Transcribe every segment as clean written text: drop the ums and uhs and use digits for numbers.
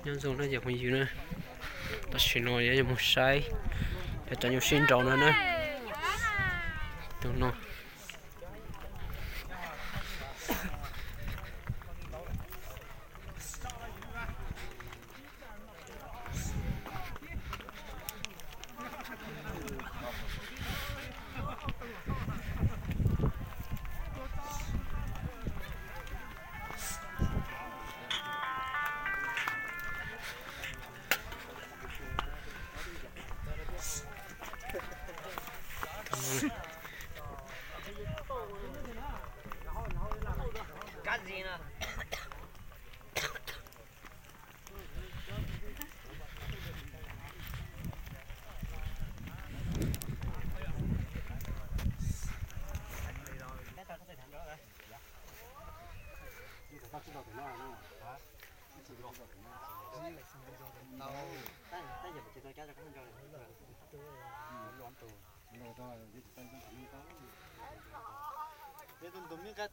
nhân dùng nó giờ không nhiều nữa ta xin nói giờ một sai để cho nhiều xin trâu nữa nữa tụi nó Cái gì nè? cái tụi mình cái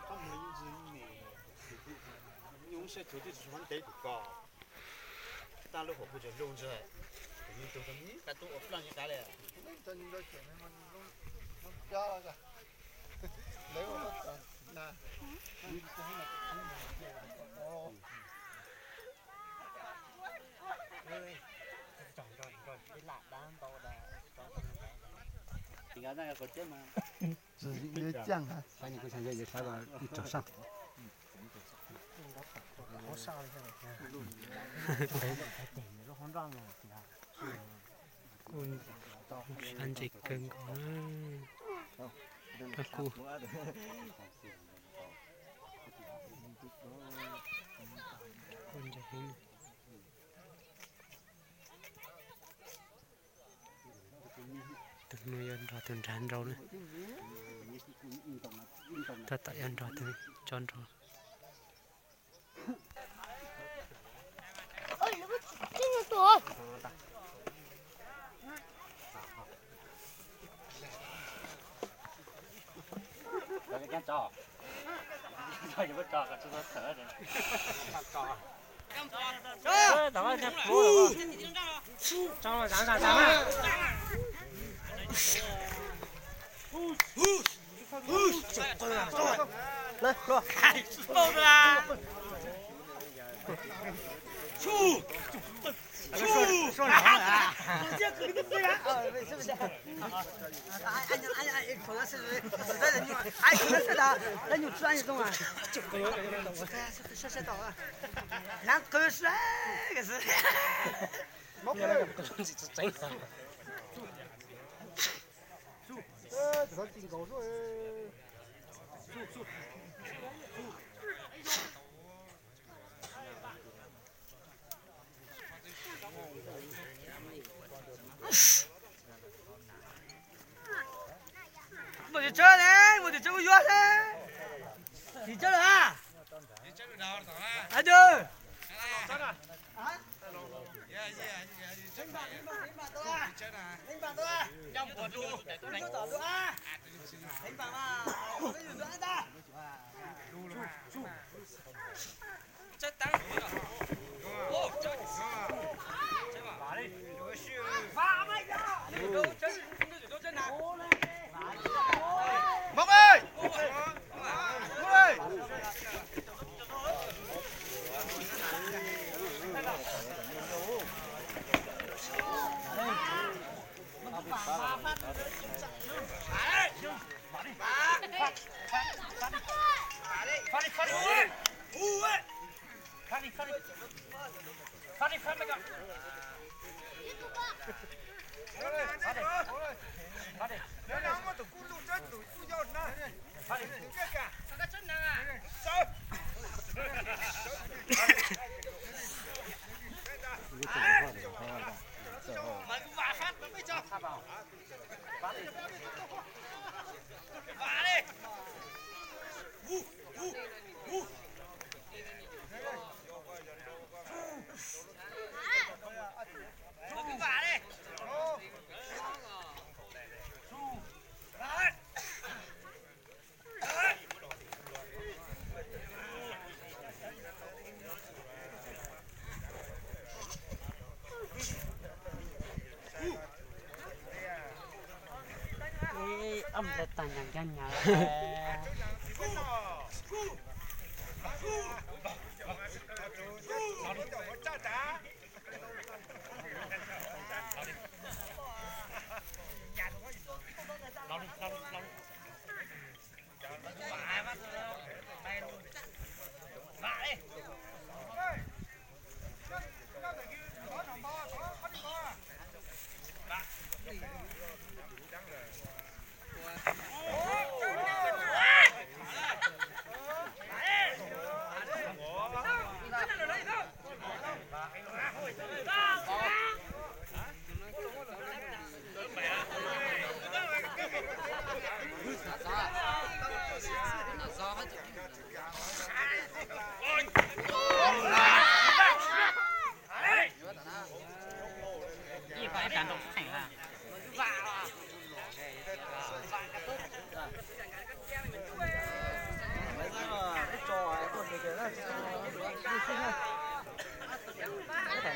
không là những gì này những sẽ chủ yếu是vấn đề高大陆火不就用着你都是你但都我不让你干了这你这前面嘛你加了个没有那你现在哦你看那个火箭吗？只是因为酱啊把你不想也才把你找上好傻的现在 ăn chỉ cần có các cô con chạy hình từng nuôi ăn rồi từng rán rồi nữa ta tại ăn rồi từng tròn rồi ôi nó có cái gì tuổi cái con trò trò gì có trò cả chúng ta thở rồi trò đó là cua trong là rán lên rồi khai sâu ra chu说两话啊！直接给你个对了，是不是？俺可能是实在人牛，俺可能是的，人牛专业种啊，就可有说到啊，俺可是个是，没不了，东西是真的。这个顶高说我就这呢，我就这个月呢，你这了啊？你这个哪了？啊对。啊？零八多啊！让我住，你就找住啊！零八嘛，我们有专的。住。这当然不要。哦，这吧。哪里？有个秀。发嘛呀！你都真，你都真拿。毛贝，过来。nhàng chân nhà.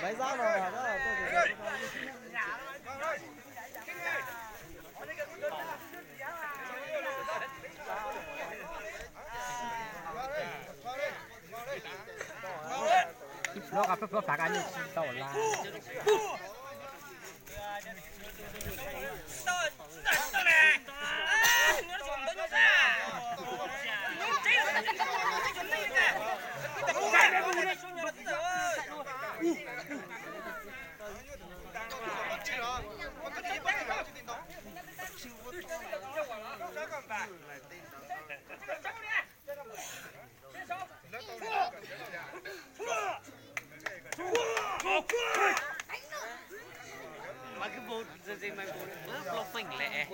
Mấy giá rồi đó là Lo gặp lo phạt anh tao là. Mà cái bộ gì mà bộ nó phình lẹ.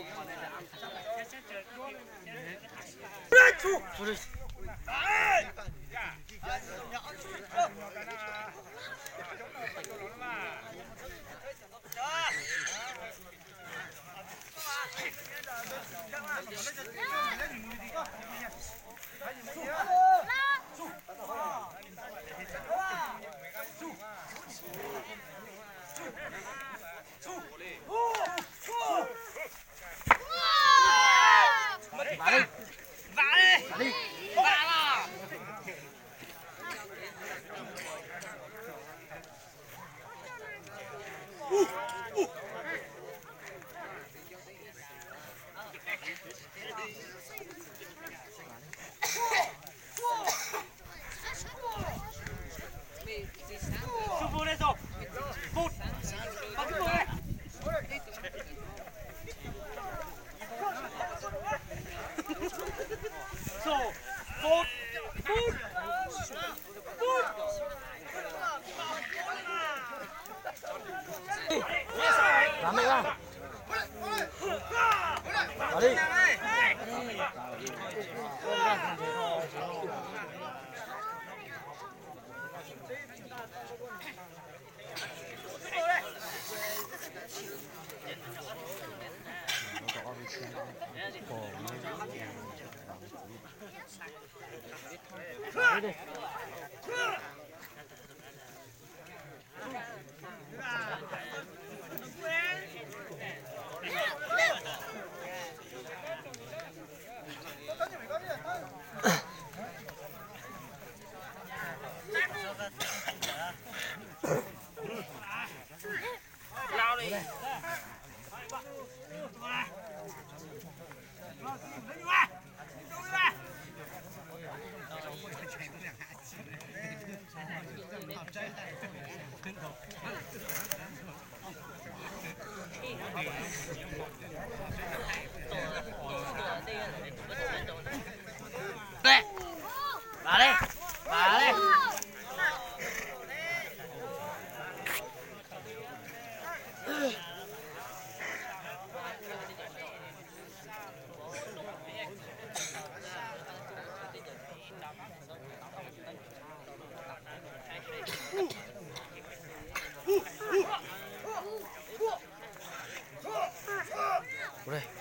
Làm đi ra. Vào đi. Đi. Lao đi. Đây. Vào đi. Vào đi. Đây.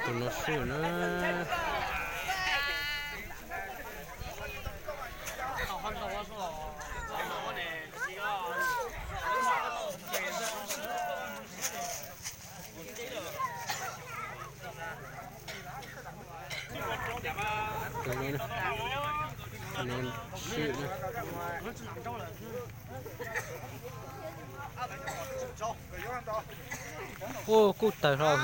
tụi nó sủi nó nên sủi ô cút tại sao